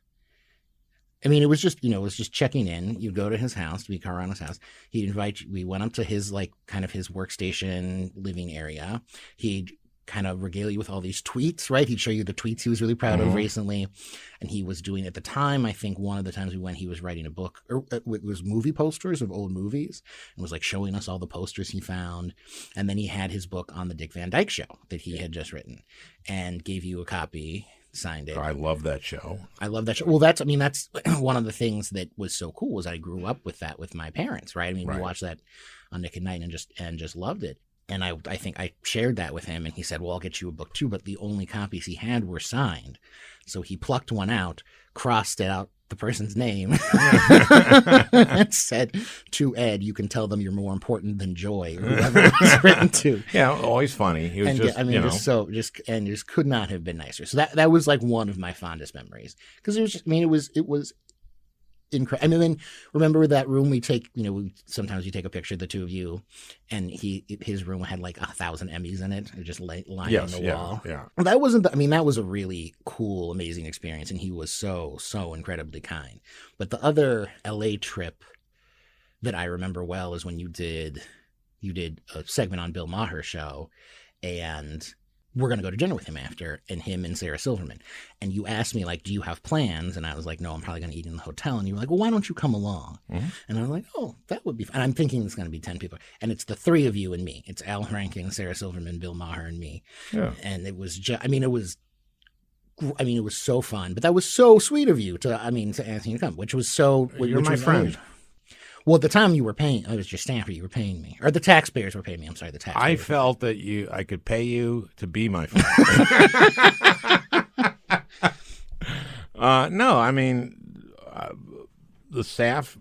I mean, it was just, it was just checking in. You'd go to his house, to be Carl Reino's house. He'd invite you. We went up to his, like, kind of his workstation living area. He'd kind of regale you with all these tweets, right? He'd show you the tweets he was really proud of recently. And he was doing, at the time, I think one of the times we went, he was writing a book, or it was movie posters of old movies, and was like showing us all the posters he found. And then he had his book on the Dick Van Dyke Show that he had just written and gave you a copy, signed it. I love that show. I love that show. Well, that's one of the things that was so cool was I grew up with that with my parents, right? I mean, we watched that on Nick at Night and just loved it. And I think I shared that with him, and he said, well, I'll get you a book too, but the only copies he had were signed. So he plucked one out, crossed out the person's name, and said to Ed, you can tell them you're more important than Joy, or whoever it was written to. Yeah, always funny. He was And just, I mean, just could not have been nicer. So that was like one of my fondest memories, because it was just, I mean, it was incredible. I mean, then remember that room we take, sometimes you take a picture of the two of you, and his room had like 1,000 Emmys in it, just lying on the wall. Yeah. Well, that wasn't, that was a really cool, amazing experience, and he was so, so incredibly kind. But the other LA trip that I remember well is when you did a segment on Bill Maher's show, and we're going to go to dinner with him after, and him and Sarah Silverman. And you asked me, like, do you have plans? And I was like, no, I'm probably going to eat in the hotel. And you were like, well, why don't you come along? And I was like, oh, that would be fun. And I'm thinking it's going to be 10 people. And it's the three of you and me. It's Al Franken, Sarah Silverman, Bill Maher, and me. Yeah. And it was just, it was so fun. But that was so sweet of you to ask me to come, which was so. You're which my was friend. nice. Well, at the time you were paying, I was your staffer, you were paying me. Or the taxpayers were paying me. I'm sorry, the taxpayers. I felt that I could pay you to be my friend. No, I mean, the staff,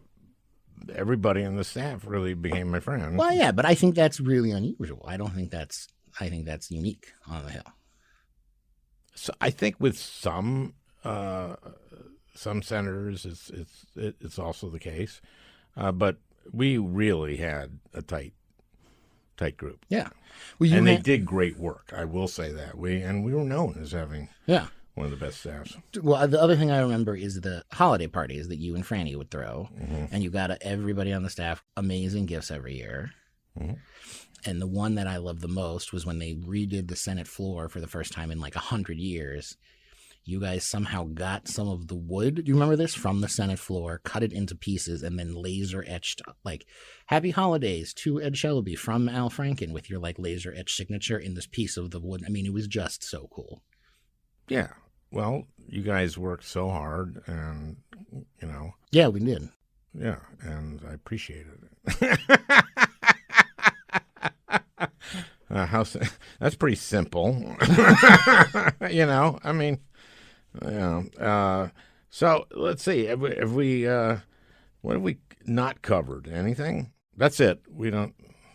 everybody on the staff really became my friend. Well, yeah, but I think that's really unusual. I think that's unique on the Hill. So I think with some senators, it's also the case, but we really had a tight group. Yeah, well, and they did great work. I will say that we were known as having one of the best staffs. Well, the other thing I remember is the holiday parties that you and Franny would throw, and you got everybody on the staff amazing gifts every year. And the one that I loved the most was when they redid the Senate floor for the first time in like 100 years. You guys somehow got some of the wood, do you remember this, from the Senate floor, cut it into pieces, and then laser etched, like, Happy Holidays to Ed Shelby from Al Franken with your, like, laser etched signature in this piece of the wood. I mean, it was just so cool. Yeah. Well, you guys worked so hard, and, Yeah, we did. Yeah, and I appreciated it. That's pretty simple. So let's see. Have we what have we not covered? Anything? That's it.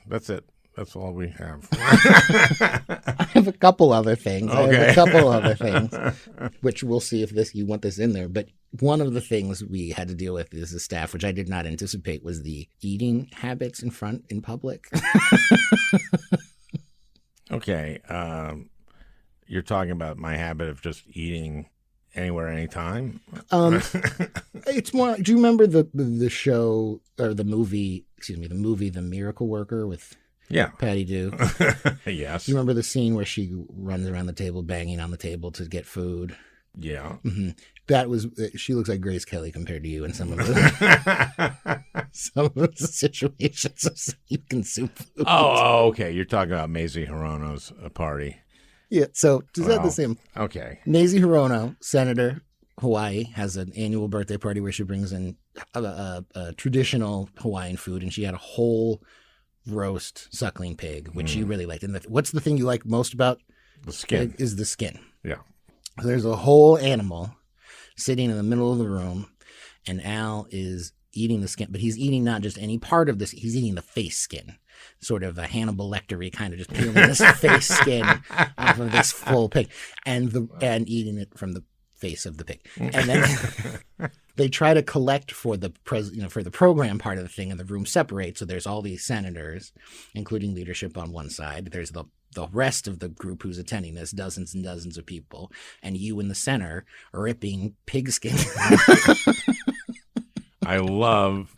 That's it. That's all we have. I have a couple other things. Okay. Which we'll see if you want this in there. But one of the things we had to deal with as a staff, which I did not anticipate, was the eating habits in public. Okay. You're talking about my habit of just eating anywhere, anytime? It's more. Do you remember the show or the movie? Excuse me, the movie The Miracle Worker with Patty Dew? Yes. Do you remember the scene where she runs around the table, banging on the table to get food? Yeah. Mm-hmm. She looks like Grace Kelly compared to you in some of the situations of you consume food. Oh, okay. You're talking about Mazie Hirono's party. Yeah. So is that the same? Okay. Mazie Hirono, Senator, Hawaii, has an annual birthday party where she brings in a traditional Hawaiian food, and she had a whole roast suckling pig, which you really liked. And what's the thing you like most about the skin? Pig is the skin. Yeah. There's a whole animal sitting in the middle of the room, and Al is eating the skin, but he's eating not just any part of this, he's eating the face skin. Sort of a Hannibal Lecter-y kind of just peeling this face skin off of this full pig and eating it from the face of the pig. And then they try to collect for the for the program part of the thing, and the room separates. So there's all these senators, including leadership on one side. There's the rest of the group who's attending this, dozens and dozens of people, and you in the center ripping pigskin. I love.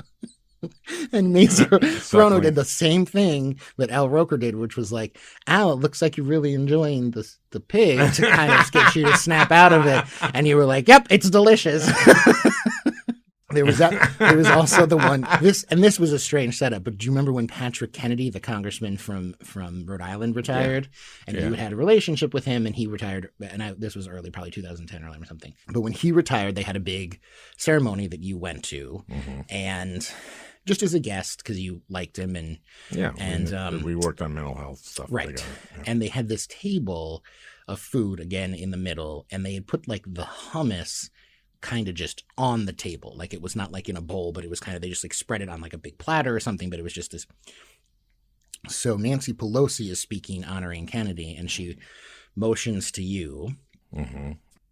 And Mason Frono did the same thing that Al Roker did, which was like, Al, it looks like you're really enjoying the pig, to kind of get you to snap out of it. And you were like, yep, it's delicious. There was also the one, this was a strange setup, but do you remember when Patrick Kennedy, the congressman from Rhode Island, retired? And you had a relationship with him, and he retired, and this was early, probably 2010 or something. But when he retired, they had a big ceremony that you went to, and just as a guest, because you liked him, and we worked on mental health stuff, right? Together. Yeah. And they had this table of food again in the middle, and they had put like the hummus kind of just on the table, like it was not like in a bowl, but it was kind of, they just like spread it on like a big platter or something, but it was just this. So Nancy Pelosi is speaking, honoring Kennedy, and she motions to you.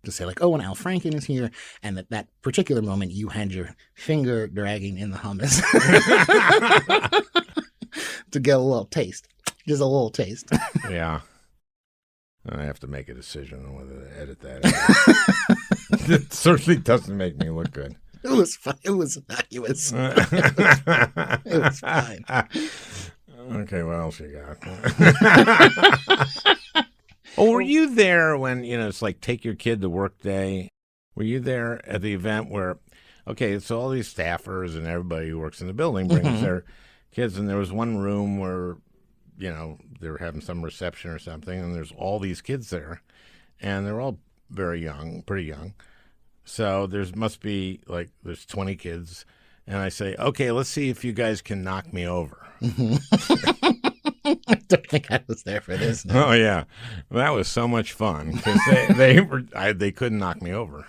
To say like, oh, and Al Franken is here, and at that particular moment, you had your finger dragging in the hummus to get a little taste, just a little taste. Yeah, I have to make a decision on whether to edit that. It certainly doesn't make me look good. It was fine. It was innocuous. It was fine. Okay, what else you got? Oh, were you there when, it's like take your kid to work day? Were you there at the event where, okay, so all these staffers and everybody who works in the building brings their kids, and there was one room where, they were having some reception or something, and there's all these kids there, and they're all very young, pretty young. So must be like, there's 20 kids, and I say, okay, let's see if you guys can knock me over. I don't think I was there for this. No. Oh yeah, that was so much fun because they couldn't knock me over.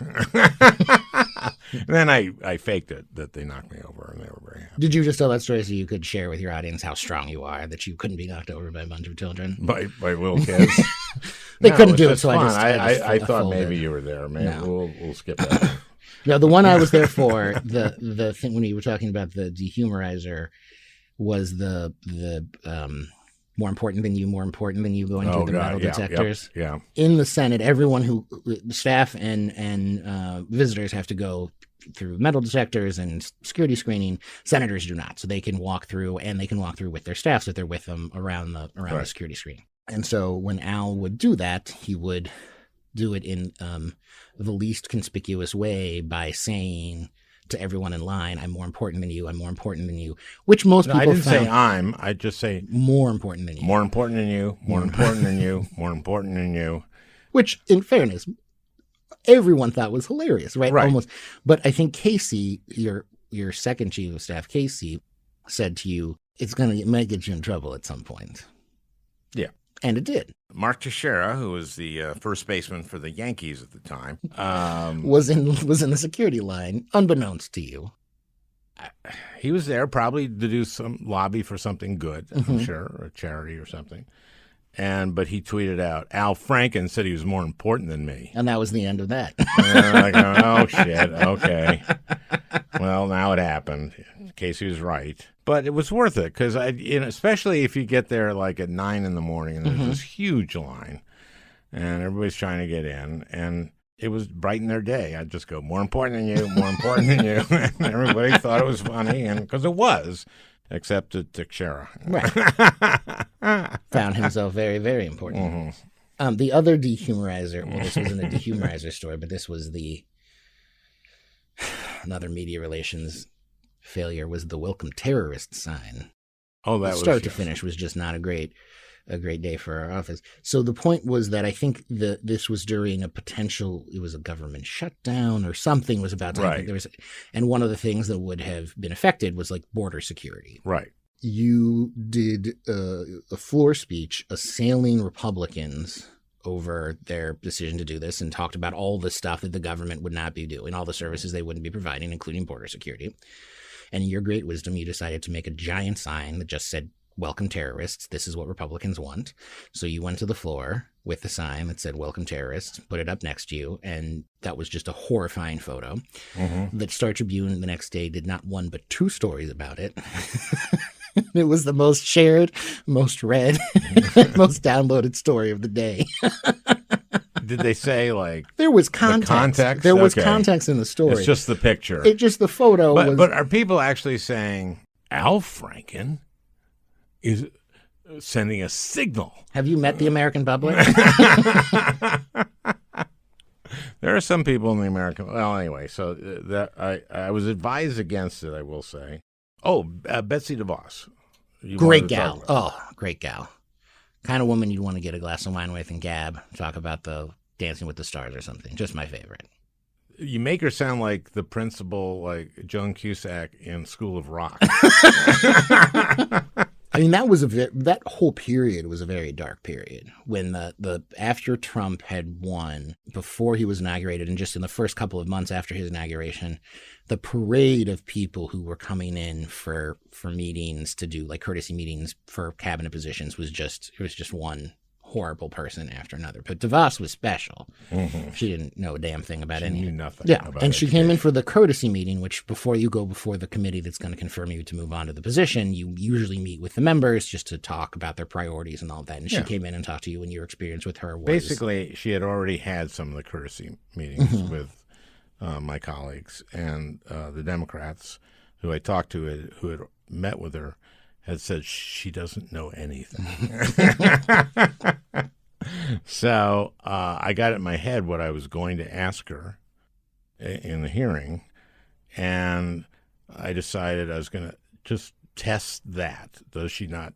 And then I faked it that they knocked me over, and they were very happy. Did you just tell that story so you could share with your audience how strong you are, that you couldn't be knocked over by a bunch of children? By little kids. They couldn't do it, so fun. I thought maybe you were there. Maybe we'll skip that. No, the one I was there for, the thing when you were talking about the dehumorizer, was the more important than you going through the metal detectors. Yeah. In the Senate, everyone who staff and visitors have to go through metal detectors and security screening. Senators do not, so they can walk through, and they can walk through with their staffs if they're with them around the security screening. And so when Al would do that, he would do it in the least conspicuous way by saying to everyone in line, I'm more important than you, I'm more important than you, which most people I didn't found say I'm, I just say more important than you. More important than you, more important than you, more important than you. Which, in fairness, everyone thought was hilarious, right? Almost. But I think Casey, your second chief of staff, Casey, said to you, it might get you in trouble at some point. Yeah. And it did. Mark Teixeira, who was the first baseman for the Yankees at the time, was in the security line, unbeknownst to you. He was there probably to do some lobby for something good, I'm sure, or a charity or something. But he tweeted out, Al Franken said he was more important than me. And that was the end of that. Like, oh, shit, okay. Well, now it happened. Casey was right. But it was worth it because, especially if you get there like at 9 in the morning and there's this huge line and everybody's trying to get in, and it was brighten their day. I'd just go, more important than you, more important than you. And everybody thought it was funny, and because it was, except to Teixeira. Right. Found himself very, very important. The other dehumorizer, well, this wasn't a dehumorizer story, but this was another media relations failure, was the welcome terrorist sign. Oh, that was start to finish was just not a great day for our office. So the point was that I think this was during it was a government shutdown or something was about to happen. Right. And one of the things that would have been affected was like border security. Right. You did a floor speech assailing Republicans over their decision to do this and talked about all the stuff that the government would not be doing, all the services they wouldn't be providing, including border security. And in your great wisdom, you decided to make a giant sign that just said, "Welcome terrorists. This is what Republicans want." So you went to the floor with the sign that said, "Welcome terrorists," put it up next to you, and that was just a horrifying photo. The Star Tribune the next day did not one but two stories about it. It was the most shared, most read, most downloaded story of the day. Did they say, like, There was context. context? There was Okay. context in the story. It's just the picture. It just, the photo was... But are people actually saying, Al Franken is sending a signal? Have you met the American public? There are some people in the American... Well, anyway, so that I was advised against it, I will say. Oh, Betsy DeVos. Great gal. Oh, great gal. Kind of woman you'd want to get a glass of wine with and gab, talk about the Dancing with the Stars or something. Just my favorite. You make her sound like the principal, like Joan Cusack in School of Rock. I mean, that whole period was a very dark period when the after Trump had won, before he was inaugurated, and just in the first couple of months after his inauguration, the parade of people who were coming in for meetings to do like courtesy meetings for cabinet positions was just one horrible person after another. But DeVos was special. She didn't know a damn thing about any. She knew nothing. Yeah, about and she came in for the courtesy meeting, which before you go before the committee that's going to confirm you to move on to the position, you usually meet with the members just to talk about their priorities and all that. And she came in and talked to you, and your experience with her was... Basically, she had already had some of the courtesy meetings with my colleagues, and the Democrats who I talked to, who had met with her, had said she doesn't know anything. So I got it in my head what I was going to ask her in the hearing, and I decided I was going to just test that. Does she not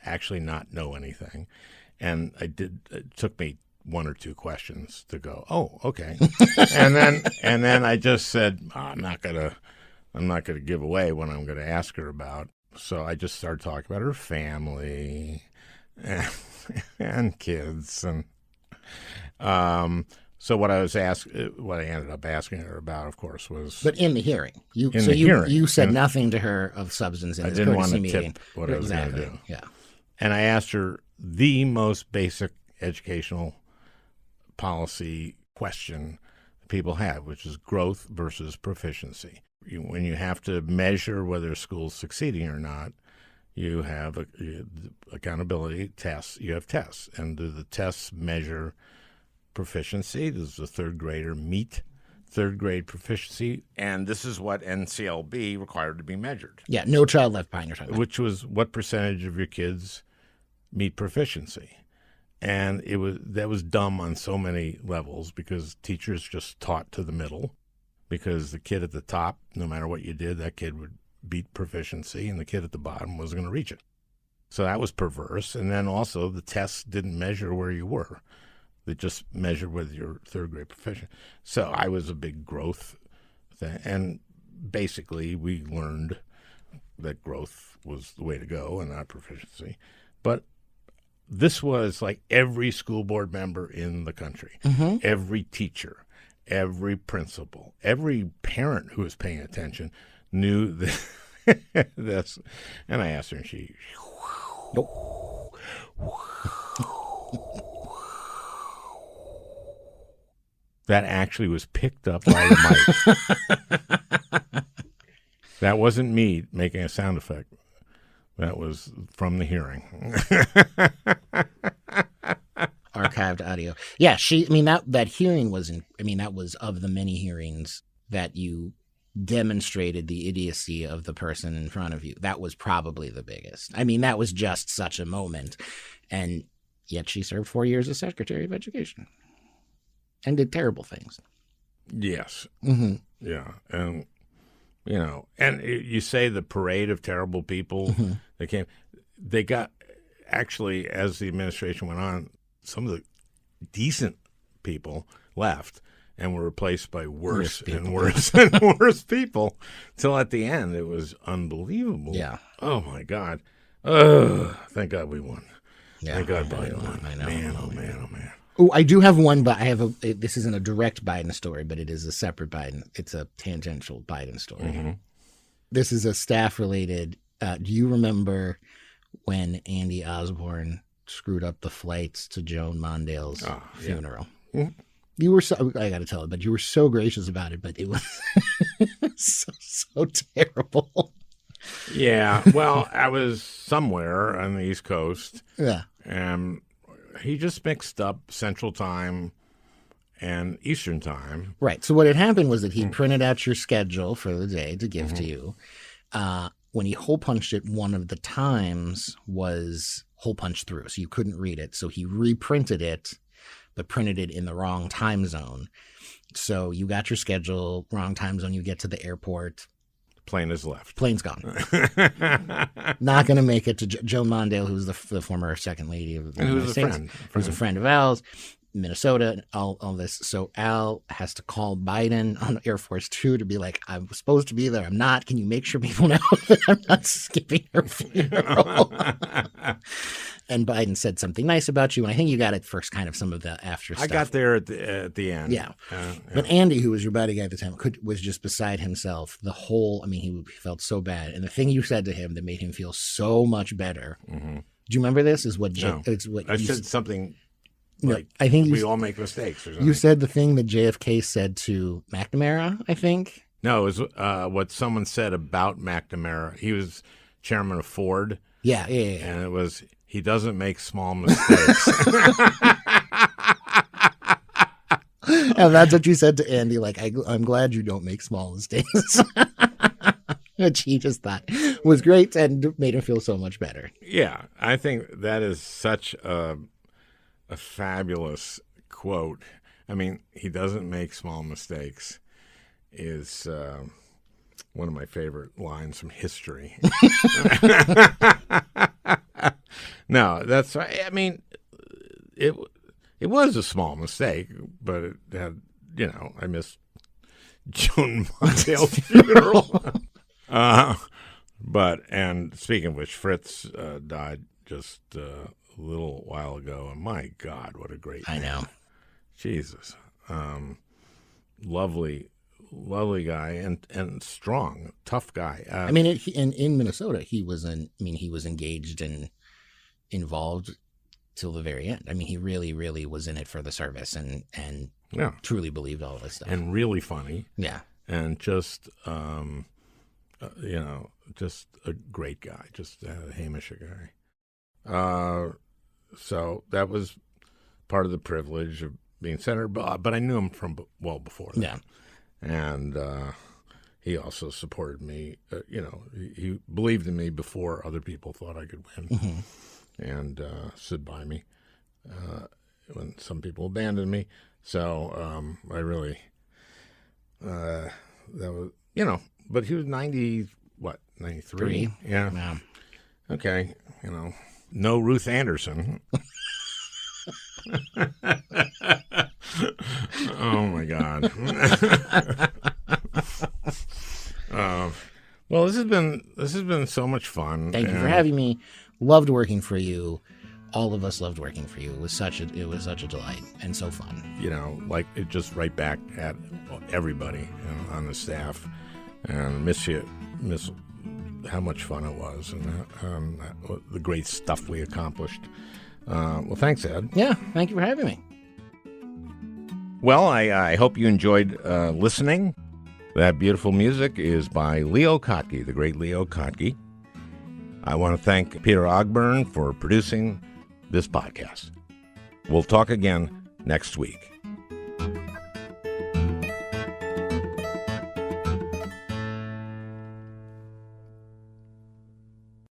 actually not know anything? And I did. It took me one or two questions to go, oh, okay. and then I just said, I'm not gonna give away what I'm gonna ask her about. So I just started talking about her family and kids, and so what I ended up asking her about, of course, was. But in the hearing, you said nothing to her of substance in this courtesy meeting. I didn't want to tip what I was going to do. Yeah, and I asked her the most basic educational policy question people have, which is growth versus proficiency. When you have to measure whether a school's succeeding or not, you have accountability tests. You have tests, and do the tests measure proficiency? Does the third grader meet third grade proficiency? And this is what NCLB required to be measured. Yeah, No Child Left Behind. You're talking about. Which was what percentage of your kids meet proficiency. And that was dumb on so many levels, because teachers just taught to the middle, because the kid at the top, no matter what you did, that kid would beat proficiency, and the kid at the bottom wasn't going to reach it. So that was perverse. And then also the tests didn't measure where you were. They just measured whether you're third grade proficient. So I was a big growth thing. And basically we learned that growth was the way to go and not proficiency. But this was like every school board member in the country, every teacher, every principal, every parent who was paying attention knew this. And I asked her, and she... That actually was picked up by the mic. That wasn't me making a sound effect. That was from the hearing. Archived audio. Yeah, that hearing that was of the many hearings that you demonstrated the idiocy of the person in front of you. That was probably the biggest. I mean, that was just such a moment. And yet she served 4 years as Secretary of Education and did terrible things. Yes. Yeah. And, and you say the parade of terrible people they got, actually, as the administration went on, some of the decent people left and were replaced by worse and worse and worse people, till at the end it was unbelievable. Yeah. Oh my God. Thank God we won. Yeah, Thank God Biden won. I know. Man, oh man, oh man. Oh, I do have one, but this isn't a direct Biden story, but it is a separate Biden. It's a tangential Biden story. Mm-hmm. This is a staff-related. Do you remember when Andy Osborne screwed up the flights to Joan Mondale's funeral? Mm-hmm. You were I got to tell it, but you were so gracious about it, but it was so terrible. Yeah, well, I was somewhere on the East Coast. Yeah. And he just mixed up Central Time and Eastern Time. Right. So what had happened was that he printed out your schedule for the day to give to you. When he hole punched it, one of the times was hole punched through, so you couldn't read it. So he reprinted it, but printed it in the wrong time zone. So you got your schedule, wrong time zone. You get to the airport. Plane is left. Plane's gone. Not going to make it to Joan Mondale, who's the former second lady of the United States. Who's a friend of Al's, Minnesota, all this. So Al has to call Biden on Air Force Two to be like, I'm supposed to be there. I'm not. Can you make sure people know that I'm not skipping her funeral? And Biden said something nice about you, and I think you got it first, kind of some of the after stuff. I got there at the end. Yeah. But Andy, who was your bodyguard at the time, was just beside himself the whole, he felt so bad. And the thing you said to him that made him feel so much better, do you remember this? Is what, no. It's what I said something like, I think we all make mistakes or something. You said the thing that JFK said to McNamara, I think? No, it was what someone said about McNamara. He was chairman of Ford. Yeah. And it was, he doesn't make small mistakes. And that's what you said to Andy, like, I'm glad you don't make small mistakes. Which he just thought was great and made him feel so much better. Yeah, I think that is such a fabulous quote. He doesn't make small mistakes is one of my favorite lines from history. No, that's right. It was a small mistake, but it had, I missed Joan Mondale's funeral. And speaking of which, Fritz died just a little while ago, and my God, what a great man. I know. Jesus. Lovely guy and strong, tough guy. In Minnesota, he was engaged and involved till the very end. He really, really was in it for the service and truly believed all this stuff. And really funny. Yeah. And just, just a great guy, just a Hamish guy. So that was part of the privilege of being senator, but I knew him from well before that. Yeah. And he also supported me. He believed in me before other people thought I could win, and stood by me when some people abandoned me. So I really that was But he was 93? Yeah. Okay. No Ruth Anderson. Oh my God. Well, this has been so much fun. Thank you for having me. Loved working for you. All of us loved working for you. It was such a delight and so fun. It just right back at everybody on the staff, and miss how much fun it was and the great stuff we accomplished. Well, thanks, Ed. Yeah, thank you for having me. Well, I hope you enjoyed listening. That beautiful music is by Leo Kottke, the great Leo Kottke. I want to thank Peter Ogburn for producing this podcast. We'll talk again next week.